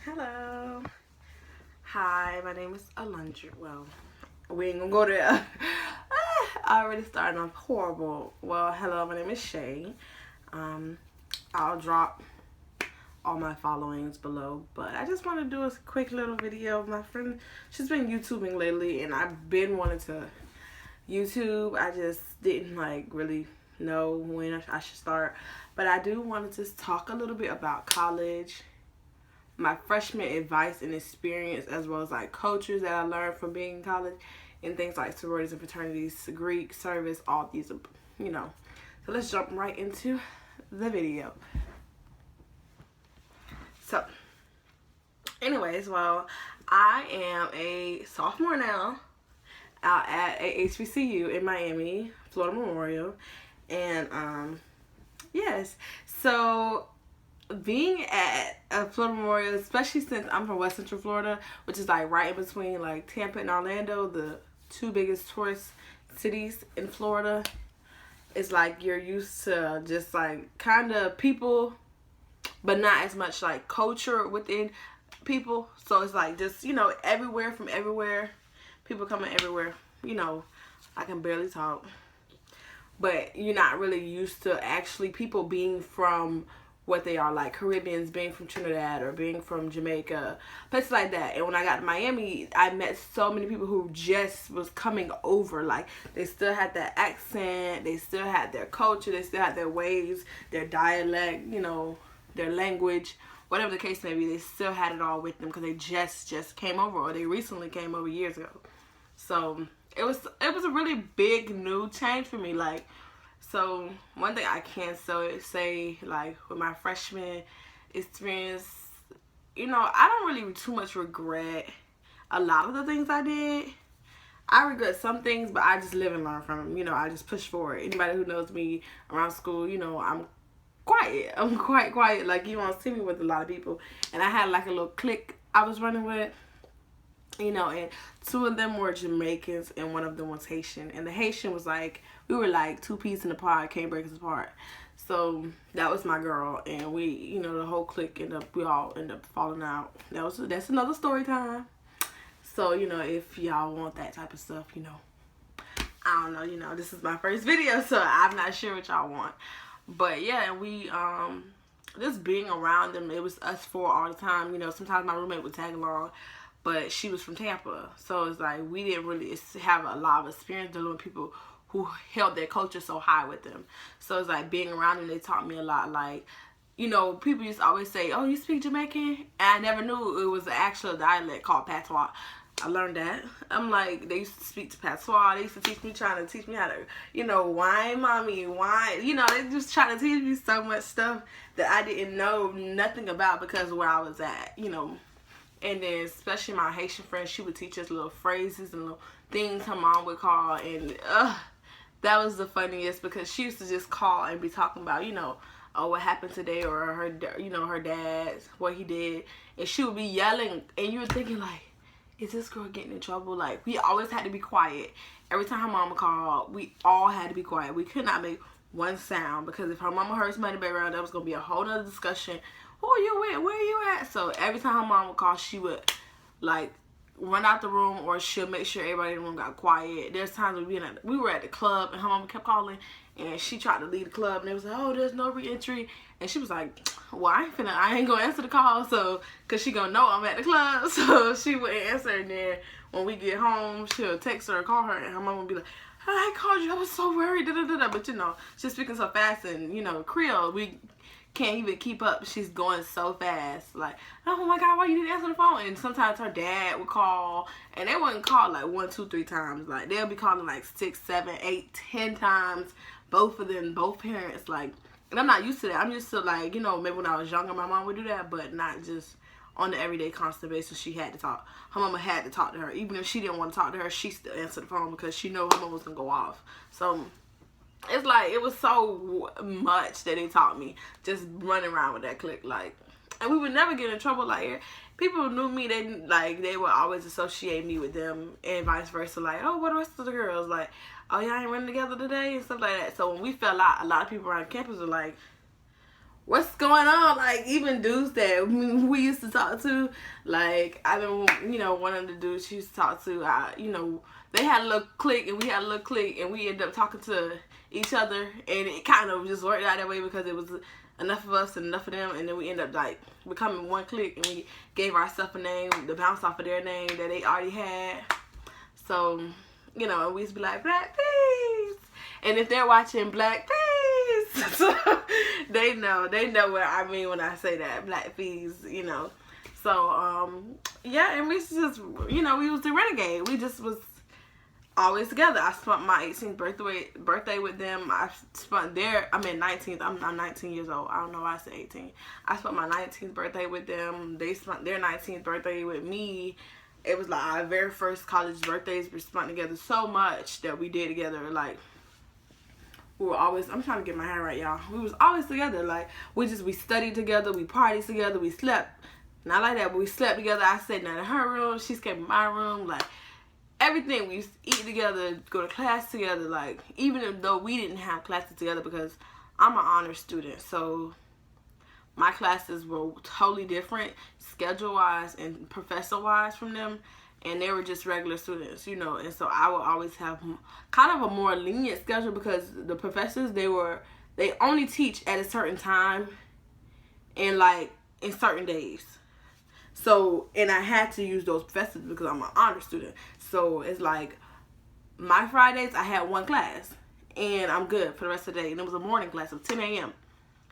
Hello. Hi, my name is Alundra. Well, we ain't gonna go there. I already started off horrible. Well, hello, my name is Shay. I'll drop all my followings below, but I just want to do a quick little video. My friend, she's been YouTubing lately, and I've been wanting to YouTube. I just didn't really know when I should start, but I do want to just talk a little bit about college, my freshman advice and experience, as well as cultures that I learned from being in college, and things like sororities and fraternities, Greek service, all these, So let's jump right into the video. So, anyways, well, I am a sophomore now out at a HBCU in Miami, Florida Memorial, and yes, so being at a Florida Memorial, especially since I'm from West Central Florida, which is right in between Tampa and Orlando, the two biggest tourist cities in Florida, it's you're used to just kind of people, but not as much culture within people. So it's just everywhere from everywhere, people coming everywhere. I can barely talk, but you're not really used to actually people being from what they are, Caribbeans being from Trinidad or being from Jamaica, places like that. And when I got to Miami, I met so many people who just was coming over. They still had that accent, they still had their culture, they still had their ways, their dialect, their language, whatever the case may be. They still had it all with them because they just came over, or they recently came over years ago. So it was a really big new change for me. So one thing I can say with my freshman experience, I don't really too much regret a lot of the things I did. I regret some things, but I just live and learn from them. I just push forward. Anybody who knows me around school, I'm quiet. I'm quite quiet. You won't see me with a lot of people. And I had a little clique I was running with. And two of them were Jamaicans and one of them was Haitian. And the Haitian was we were two peas in the pod, can't break us apart. So that was my girl, and we, the whole clique we all ended up falling out. That's another story time. So, if y'all want that type of stuff, I don't know, this is my first video, so I'm not sure what y'all want. But yeah, we, just being around them, it was us four all the time. Sometimes my roommate would tag along, but she was from Tampa. So it's we didn't really have a lot of experience dealing with people who held their culture so high with them. So it's being around them, they taught me a lot. People used to always say, oh, you speak Jamaican? And I never knew it was an actual dialect called patois. I learned that. I'm they used to speak to patois. They used to trying to teach me how to, wine, mommy, wine. They just trying to teach me so much stuff that I didn't know nothing about because of where I was at, And then especially my Haitian friend, she would teach us little phrases and little things her mom would call. And that was the funniest because she used to just call and be talking about, oh, what happened today, or her, her dad, what he did. And she would be yelling, and you were thinking is this girl getting in trouble? We always had to be quiet. Every time her mama called, we all had to be quiet. We could not make one sound because if her mama heard somebody in the background, that was going to be a whole nother discussion. Who are you with? Where are you at? So every time her mom would call, she would run out the room, or she'll make sure everybody in the room got quiet. There's times we were at the club and her mama kept calling, and she tried to leave the club, and they was oh, there's no re-entry, and she was well, I ain't gonna answer the call, so cause she gonna know I'm at the club, so she wouldn't answer. And then when we get home, she'll text her or call her, and her mama would be I called you, I was so worried, but she's speaking so fast, and Creole, we can't even keep up. She's going so fast. Oh my God, why you didn't answer the phone? And sometimes her dad would call, and they wouldn't call 1, 2, 3 times. They'll be calling 6, 7, 8, 10 times. Both of them, both parents. And I'm not used to that. I'm used to maybe when I was younger, my mom would do that, but not just on the everyday constant basis. She had to talk. Her mama had to talk to her. Even if she didn't want to talk to her, she still answered the phone because she knew her mama was gonna go off. So it's it was so much that they taught me just running around with that clique, and we would never get in trouble. people knew me, they would always associate me with them, and vice versa. Like, oh, what the rest of the girls? Like, oh, y'all ain't running together today and stuff like that. So when we fell out, a lot of people around campus were like, what's going on? Like, even dudes that we used to talk to, like, I been, you know, one of the dudes she used to talk to, you know, they had a little clique and we had a little clique, and we ended up talking to each other, and it kind of just worked out that way because it was enough of us and enough of them, and then we ended up like becoming one clique, and we gave ourselves a name to bounce off of their name that they already had. So, you know, and we used to be like, Black Peas, and if they're watching Black Peas, so they know what I mean when I say that, Black Peas, you know. So yeah, and we just, you know, we was the renegade. We just was always together. I spent my 18th birthday with them. I spent 19th. I'm 19 years old. I don't know why I said 18. I spent my 19th birthday with them. They spent their 19th birthday with me. It was like our very first college birthdays. We spent together so much that we did together. Like, we were always, I'm trying to get my hair right, y'all. We was always together. Like, we studied together. We partied together. We slept. Not like that, but we slept together. I stayed in her room. She stayed in my room. Like, everything. We used to eat together, go to class together, like, even though we didn't have classes together, because I'm an honor student, so my classes were totally different schedule-wise and professor-wise from them, and they were just regular students, you know, and so I would always have kind of a more lenient schedule because the professors, they only teach at a certain time and, like, in certain days. So, and I had to use those professors because I'm an honor student. So, it's like, my Fridays, I had one class. And I'm good for the rest of the day. And it was a morning class of 10 a.m.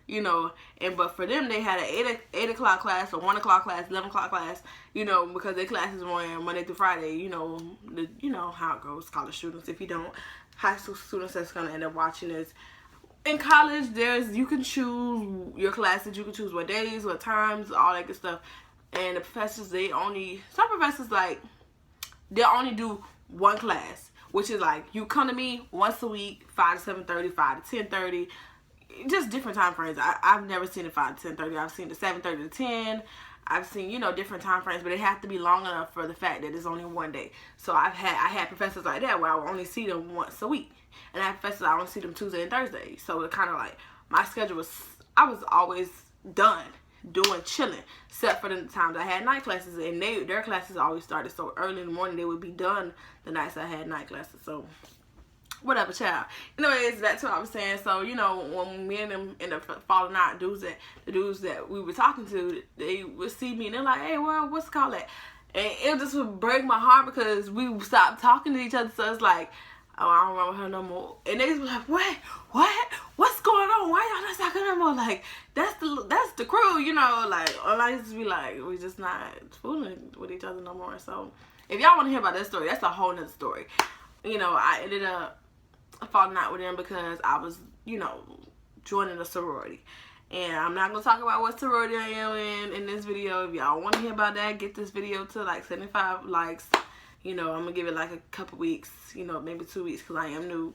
You know, but for them, they had an 8 o'clock class, or 1 o'clock class, 11 o'clock class, you know, because their classes were Monday through Friday, you know, you know how it goes, college students. If you don't, high school students that's going to end up watching this. In college, you can choose your classes, you can choose what days, what times, all that good stuff. And the professors, some professors, like, they'll only do one class, which is like, you come to me once a week, 5 to 7:30, 5 to 10:30, just different time frames. I've never seen the 5 to 10:30. I've seen the 7:30 to 10. I've seen, you know, different time frames, but it have to be long enough for the fact that it's only one day. So I had professors like that where I would only see them once a week, and I had professors I only see them Tuesday and Thursday. So it kind of like, my schedule I was always done chilling, except for the times I had night classes, and their classes always started so early in the morning. They would be done the nights I had night classes. So whatever, child. Anyways, back to what I was saying. So, you know, when me and them ended up falling out, the dudes that we were talking to, they would see me and they're like, hey, well, what's it called that? And it just would break my heart because we stopped talking to each other. So it's like, oh, I don't remember her no more. And they just be like, what's going on? Why y'all not talking no more? Like, that's the crew, you know. Like, all I used to be like, we just not fooling with each other no more. So if y'all want to hear about that story, that's a whole nother story. You know, I ended up falling out with them because I was, you know, joining a sorority. And I'm not going to talk about what sorority I am in this video. If y'all want to hear about that, get this video to like 75 likes. You know, I'm going to give it like a couple weeks, you know, maybe 2 weeks because I am new.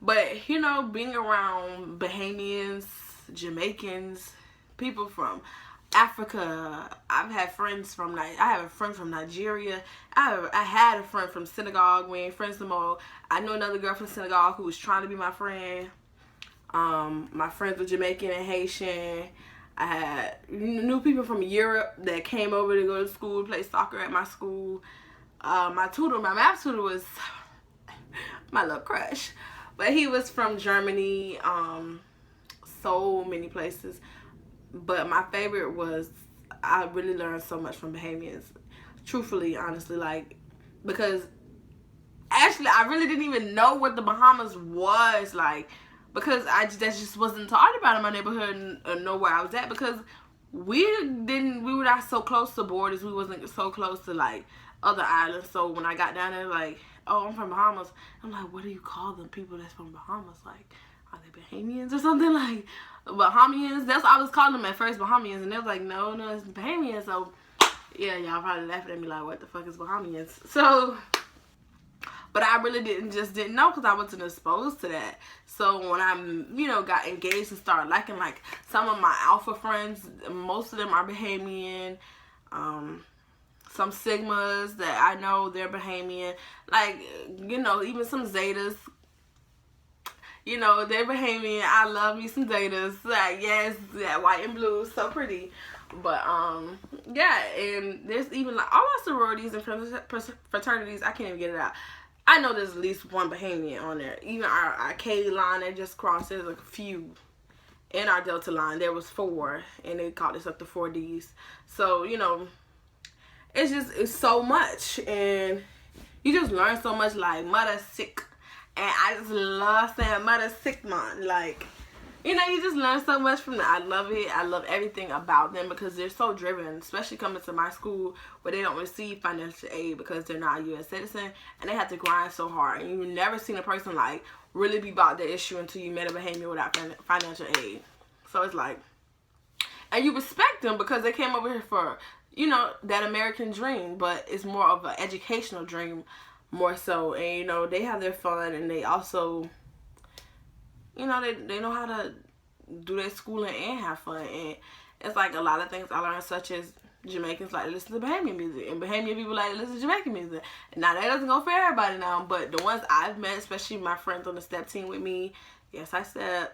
But, you know, being around Bahamians, Jamaicans, people from Africa, I have a friend from Nigeria. I had a friend from Senegal. We ain't friends no more. I know another girl from Senegal who was trying to be my friend. My friends were Jamaican and Haitian. I had new people from Europe that came over to go to school, play soccer at my school. My math tutor was my little crush. But he was from Germany, so many places. But my favorite was, I really learned so much from Bahamians. Truthfully, honestly, like, because actually I really didn't even know what the Bahamas was like, because that just wasn't talked about in my neighborhood or know where I was at, because we were not so close to borders. We wasn't so close to like other islands. So when I got down there, like, oh, I'm from Bahamas, I'm like, what do you call them people that's from Bahamas? Like, are they Bahamians or something? Like, Bahamians? That's what I was calling them at first, Bahamians, and they was like, no, it's Bahamians. So yeah, y'all probably laughing at me like, what the fuck is Bahamians? So, but I really didn't know because I wasn't exposed to that. So when I, you know, got engaged and started liking, like, some of my alpha friends, most of them are Bahamian. some Sigmas that I know they're Bahamian. Like, you know, even some Zetas. You know, they're Bahamian. I love me some Zetas. Like, yes, that white and blue, so pretty. But, yeah, and there's even, like, all our sororities and fraternities, I can't even get it out. I know there's at least one Bahamian on there. Even our K line that just crossed, there's like a few. In our Delta line, there was 4, and they called us up to 4Ds. So, you know, it's so much, and you just learn so much, like, mother sick, and I just love saying mother sick, man. Like, you know, you just learn so much from them. I love it. I love everything about them because they're so driven, especially coming to my school where they don't receive financial aid because they're not a U.S. citizen, and they have to grind so hard, and you've never seen a person, like, really be about the issue until you met a Bahamian without financial aid. So it's like, and you respect them because they came over here for, you know, that American dream, but it's more of an educational dream more so. And, you know, they have their fun, and they also, you know, they know how to do their schooling and have fun. And it's like a lot of things I learned, such as Jamaicans like to listen to Bahamian music, and Bahamian people like to listen to Jamaican music. And now that doesn't go for everybody now, but the ones I've met, especially my friends on the step team with me, yes, I said,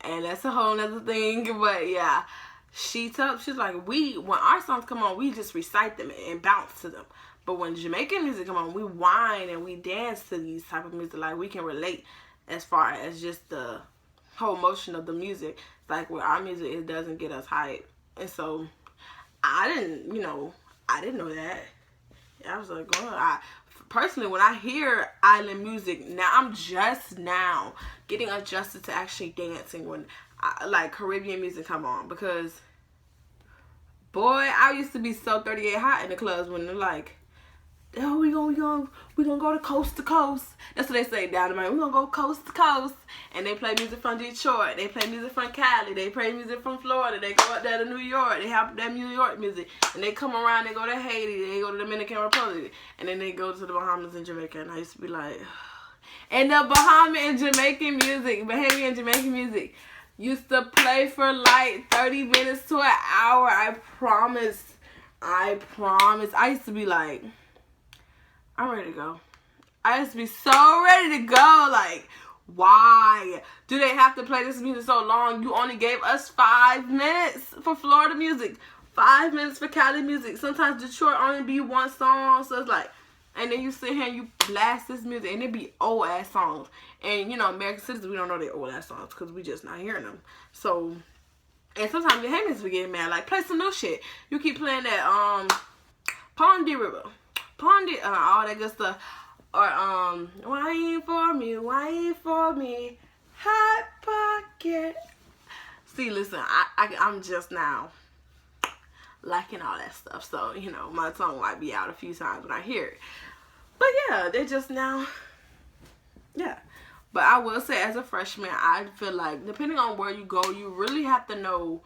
and that's a whole nother thing, but yeah, she's like, when our songs come on, we just recite them and bounce to them. But when Jamaican music come on, we whine and we dance to these type of music. Like, we can relate as far as just the whole motion of the music. Like, with our music, it doesn't get us hype. And so, I didn't know that. I was like, oh, personally, when I hear island music, now I'm just now getting adjusted to actually dancing when like Caribbean music come on, because boy, I used to be so 38 hot in the clubs when they're like, oh, we gonna go to coast to coast. That's what they say down in Miami. We gonna go coast to coast, and they play music from Detroit. They play music from Cali. They play music from Florida. They go up there to New York. They have that New York music, and they come around. They go to Haiti. They go to Dominican Republic, and then they go to the Bahamas and Jamaica. And I used to be like, and the Bahamian and Jamaican music, Bahamian and Jamaican music, used to play for like 30 minutes to an hour. I promise. I used to be like, I'm ready to go. I used to be so ready to go. Like, why do they have to play this music so long? You only gave us 5 minutes for Florida music, 5 minutes for Cali music. Sometimes Detroit only be one song. So it's like, and then you sit here and you blast this music, and it be old ass songs. And, you know, American citizens, we don't know their old ass songs because we just not hearing them. So, and sometimes the Hammons be getting mad. Like, play some new shit. You keep playing that, Pondy River. Pondy, all that good stuff. Or, wine for me, hot pocket. See, listen, I'm just now liking all that stuff. So, you know, my tongue might be out a few times when I hear it. But yeah, they're just now, yeah. But I will say, as a freshman, I feel like, depending on where you go, you really have to know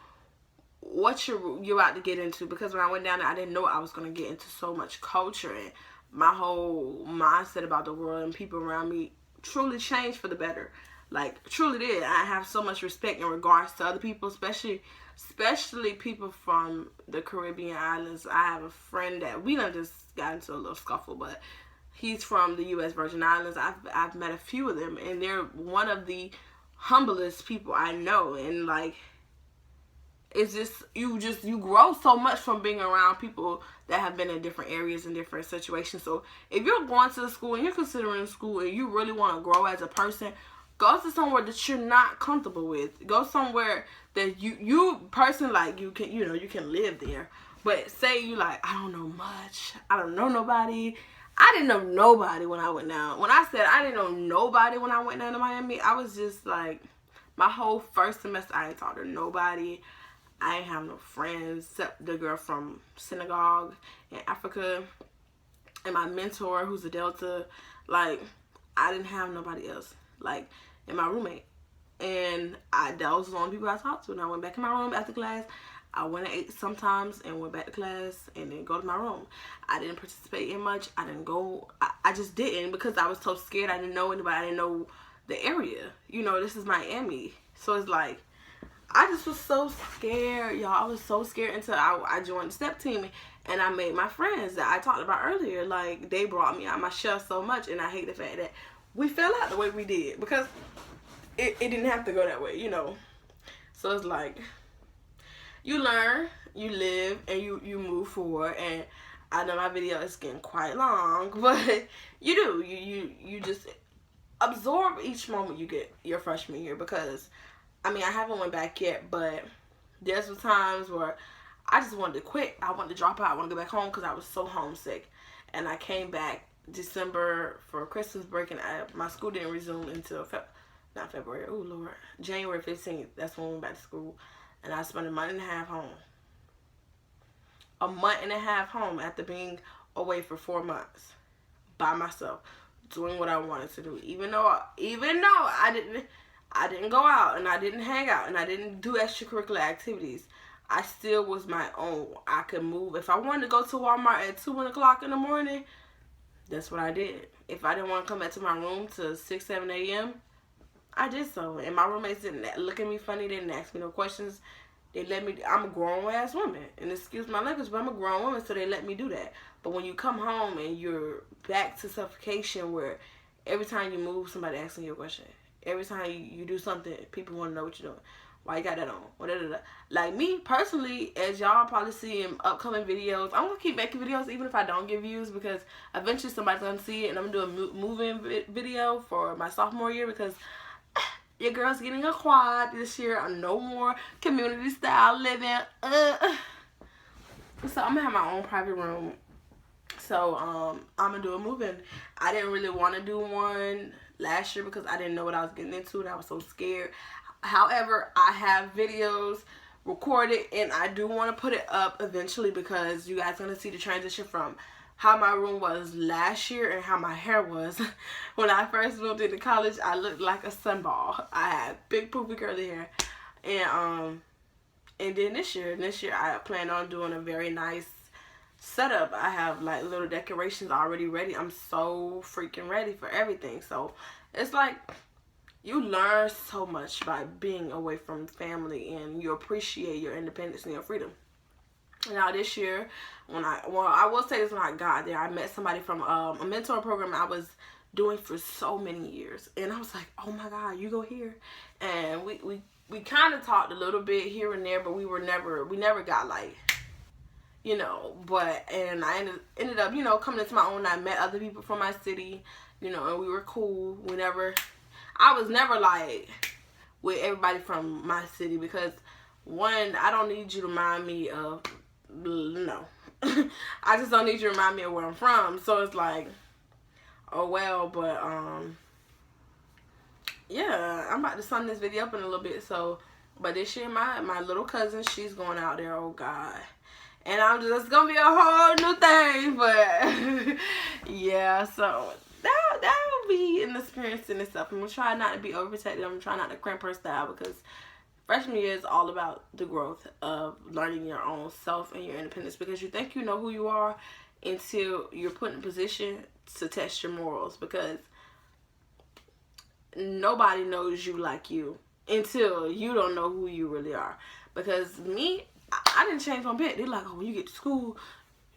what you're about to get into, because when I went down there, I didn't know I was going to get into so much culture, and my whole mindset about the world and people around me truly changed for the better. Like, truly did. I have so much respect in regards to other people, especially people from the Caribbean islands. I have a friend that we done just got into a little scuffle, but he's from the U.S. Virgin Islands. I've met a few of them, and they're one of the humblest people I know, and like, it's just you grow so much from being around people that have been in different areas and different situations. So if you're going to the school and you're considering school and you really want to grow as a person, go to somewhere that you're not comfortable with. Go somewhere that you person, like, you can live there. But say you like, I don't know much, I don't know nobody. I didn't know nobody when I went down. When I said I didn't know nobody when I went down to Miami, I was just like, my whole first semester I ain't talked to nobody. I ain't have no friends except the girl from synagogue in Africa and my mentor who's a Delta. Like, I didn't have nobody else. Like, and my roommate. And those was the only people I talked to. And I went back in my room after class. I went and ate sometimes and went back to class and then go to my room. I didn't participate in much. I didn't go. I just didn't, because I was so scared. I didn't know anybody. I didn't know the area. You know, this is Miami. So it's like, I just was so scared, y'all. I was so scared until I joined the step team and I made my friends that I talked about earlier. Like, they brought me out of my shell so much, and I hate the fact that we fell out the way we did because it didn't have to go that way, you know. So it's like, you learn, you live, and you move forward. And I know my video is getting quite long, but you do. You just absorb each moment you get your freshman year, because I mean, I haven't went back yet, but there's some times where I just wanted to quit. I wanted to drop out. I wanted to go back home because I was so homesick. And I came back December for Christmas break, and my school didn't resume until not February. Oh Lord, January 15th. That's when we went back to school, and I spent a month and a half home. A month and a half home after being away for 4 months by myself, doing what I wanted to do. Even though I didn't go out, and I didn't hang out, and I didn't do extracurricular activities, I still was my own. I could move. If I wanted to go to Walmart at 2 o'clock in the morning, that's what I did. If I didn't want to come back to my room till 6, 7 a.m., I did so. And my roommates didn't look at me funny. They didn't ask me no questions. They let me. I'm a grown-ass woman. And excuse my language, but I'm a grown woman, so they let me do that. But when you come home and you're back to suffocation, where every time you move, somebody asking you a question. Every time you do something, people want to know what you're doing. Why you got that on? Whatever. Like me, personally, as y'all probably see in upcoming videos, I'm going to keep making videos even if I don't get views, because eventually somebody's going to see it, and I'm going to do a move-in video for my sophomore year, because your girl's getting a quad this year. No more community style living. So I'm going to have my own private room. So I'm going to do a move-in. I didn't really want to do one last year because I didn't know what I was getting into, and I was so scared. However, I have videos recorded, and I do want to put it up eventually, because you guys are going to see the transition from how my room was last year and how my hair was. When I first moved into college, I looked like a sunball. I had big poofy curly hair. And then this year I plan on doing a very nice setup. I have like little decorations already ready. I'm so freaking ready for everything. So it's like, you learn so much by being away from family, and you appreciate your independence and your freedom. Now this year, I will say this, when I got there, I met somebody from a mentor program I was doing for so many years, and I was like, oh my God, you go here. And we kind of talked a little bit here and there, but we never got like, you know, and I ended up, you know, coming into my own. I met other people from my city, you know, and we were cool. I was never like with everybody from my city, because one, I don't need you to remind me of, no. I just don't need you to remind me of where I'm from. So it's like, oh well, but yeah, I'm about to sum this video up in a little bit. So, but this year my little cousin, she's going out there, oh God. And it's gonna be a whole new thing, but yeah, so that will be an experience in itself. I'm gonna try not to be overprotective. I'm gonna try not to cramp her style, because freshman year is all about the growth of learning your own self and your independence, because you think you know who you are until you're put in a position to test your morals, because nobody knows you like you until you don't know who you really are. Because me, I didn't change one bit. They're like, oh, when you get to school,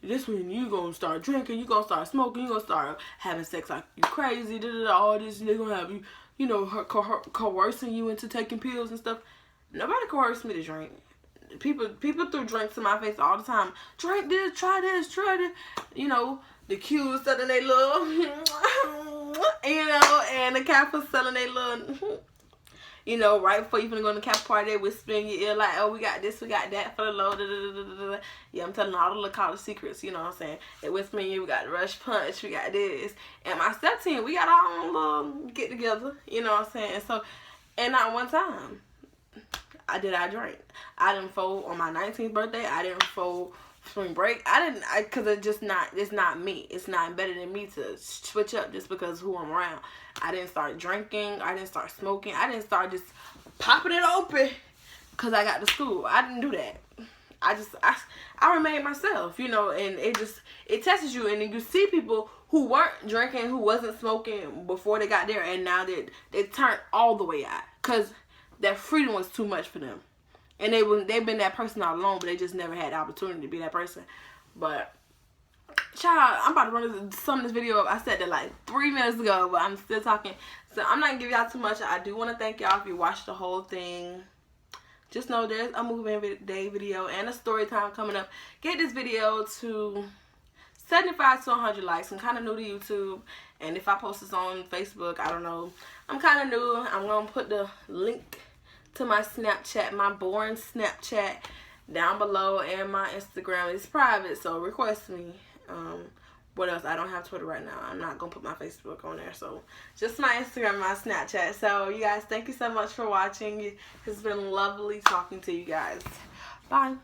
this when you gonna start drinking, you gonna start smoking, you gonna start having sex like you crazy, all this, they're gonna have you, you know, coercing you into taking pills and stuff. Nobody coerced me to drink. People threw drinks in my face all the time. Drink this, try this. You know, the Q's selling they little, you know, and the Kappas selling they little, you know, right before you finna go to the Kappa party, they whisper in your ear like, oh, we got this, we got that for the low, Yeah, I'm telling all the little college secrets, you know what I'm saying? They whisper in you, we got the rush punch, we got this. And my step team, we got our own little get together, you know what I'm saying? And so, and not one time I drank. I didn't fold on my 19th birthday. I didn't fold spring break. Cause it's not me. It's not embedded in me to switch up just because who I'm around. I didn't start drinking. I didn't start smoking. I didn't start just popping it open cause I got to school. I didn't do that. I remained myself, you know, and it tests you. And then you see people who weren't drinking, who wasn't smoking before they got there, and now they turned all the way out, cause that freedom was too much for them. and they've been that person all along, but they just never had the opportunity to be that person. But child, I'm about to run some of this video up. I said that like 3 minutes ago, but I'm still talking. So I'm not gonna give y'all too much. I do want to thank y'all if you watched the whole thing. Just know there's a movement day video and a story time coming up. Get this video to 75 to 100 likes. I'm kind of new to YouTube, and if I post this on Facebook, I don't know. I'm kind of new. I'm gonna put the link to my Snapchat, my boring Snapchat, down below, and my Instagram is private, so request me. What else? I don't have Twitter right now. I'm not gonna put my Facebook on there, so just my Instagram, my Snapchat. So you guys, thank you so much for watching. It's been lovely talking to you guys. Bye.